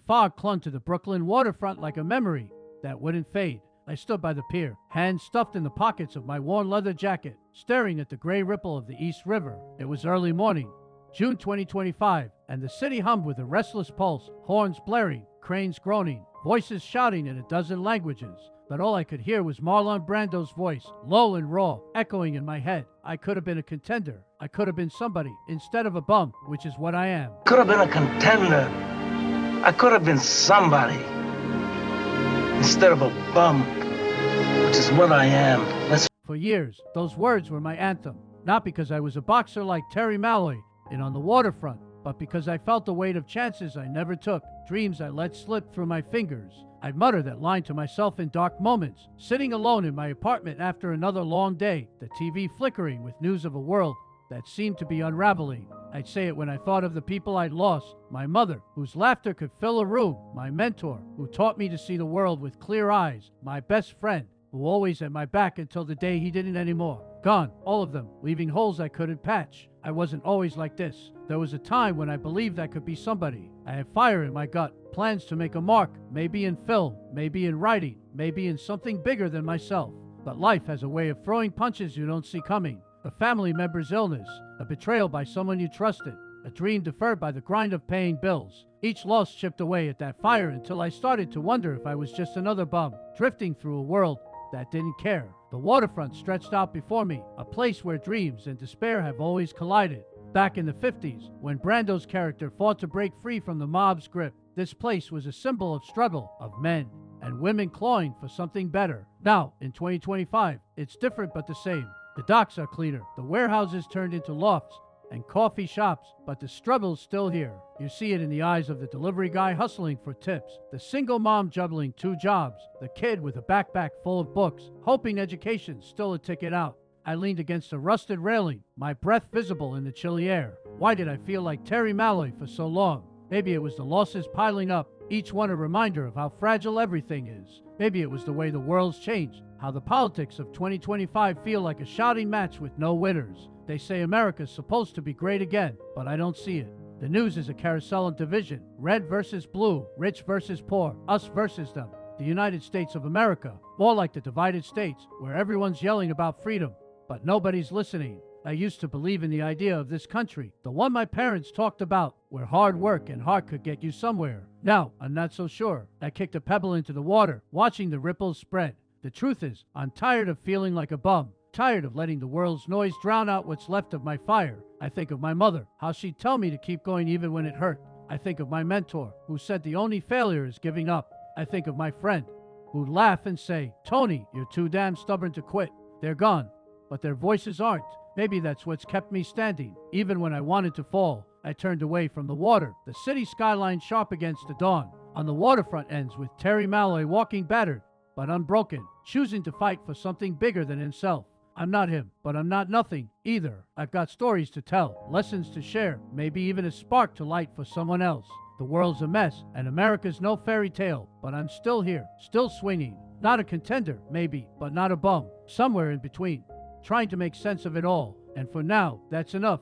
fog clung to the Brooklyn waterfront like a memory that wouldn't fade. I stood by the pier, hands stuffed in the pockets of my worn leather jacket, staring at the gray ripple of the East River. It was early morning, June 2025, and the city hummed with a restless pulse, horns blaring, cranes groaning, voices shouting in a dozen languages. But all I could hear was Marlon Brando's voice, low and raw, echoing in my head. I could have been a contender. I could have been somebody instead of a bum, which is what I am. Could have been a contender. I could have been somebody instead of a bum, which is what I am. For years, those words were my anthem. Not because I was a boxer like Terry Malloy and on the waterfront, but because I felt the weight of chances I never took, dreams I let slip through my fingers. I'd mutter that line to myself in dark moments, sitting alone in my apartment after another long day, the TV flickering with news of a world that seemed to be unraveling. I'd say it when I thought of the people I'd lost, my mother, whose laughter could fill a room, my mentor, who taught me to see the world with clear eyes, my best friend, who always had my back until the day he didn't anymore. Gone, all of them, leaving holes I couldn't patch. I wasn't always like this. There was a time when I believed I could be somebody. I had fire in my gut, plans to make a mark, maybe in film, maybe in writing, maybe in something bigger than myself. But life has a way of throwing punches you don't see coming. A family member's illness, a betrayal by someone you trusted, a dream deferred by the grind of paying bills. Each loss chipped away at that fire until I started to wonder if I was just another bum, drifting through a world that didn't care. The waterfront stretched out before me, a place where dreams and despair have always collided. Back in the 50s, when Brando's character fought to break free from the mob's grip, this place was a symbol of struggle, of men and women clawing for something better. Now, in 2025, it's different but the same. The docks are cleaner, the warehouses turned into lofts and coffee shops, but the struggle's still here. You see it in the eyes of the delivery guy hustling for tips, the single mom juggling 2 jobs, the kid with a backpack full of books, hoping education's still a ticket out. I leaned against a rusted railing, my breath visible in the chilly air. Why did I feel like Terry Malloy for so long? Maybe it was the losses piling up, each one a reminder of how fragile everything is. Maybe it was the way the world's changed, how the politics of 2025 feel like a shouting match with no winners. They say America's supposed to be great again, but I don't see it. The news is a carousel of division, red versus blue, rich versus poor, us versus them. The United States of America, more like the divided states, where everyone's yelling about freedom, but nobody's listening. I used to believe in the idea of this country, the one my parents talked about, where hard work and heart could get you somewhere. Now, I'm not so sure. I kicked a pebble into the water, watching the ripples spread. The truth is, I'm tired of feeling like a bum, tired of letting the world's noise drown out what's left of my fire. I think of my mother, how she'd tell me to keep going even when it hurt. I think of my mentor, who said the only failure is giving up. I think of my friend, who'd laugh and say, "Tony, you're too damn stubborn to quit." They're gone, but their voices aren't. Maybe that's what's kept me standing. Even when I wanted to fall, I turned away from the water, the city skyline sharp against the dawn. On the waterfront ends with Terry Malloy walking battered, but unbroken, choosing to fight for something bigger than himself. I'm not him, but I'm not nothing either. I've got stories to tell, lessons to share, maybe even a spark to light for someone else. The world's a mess, and America's no fairy tale, but I'm still here, still swinging. Not a contender, maybe, but not a bum. Somewhere in between, trying to make sense of it all. And for now, that's enough.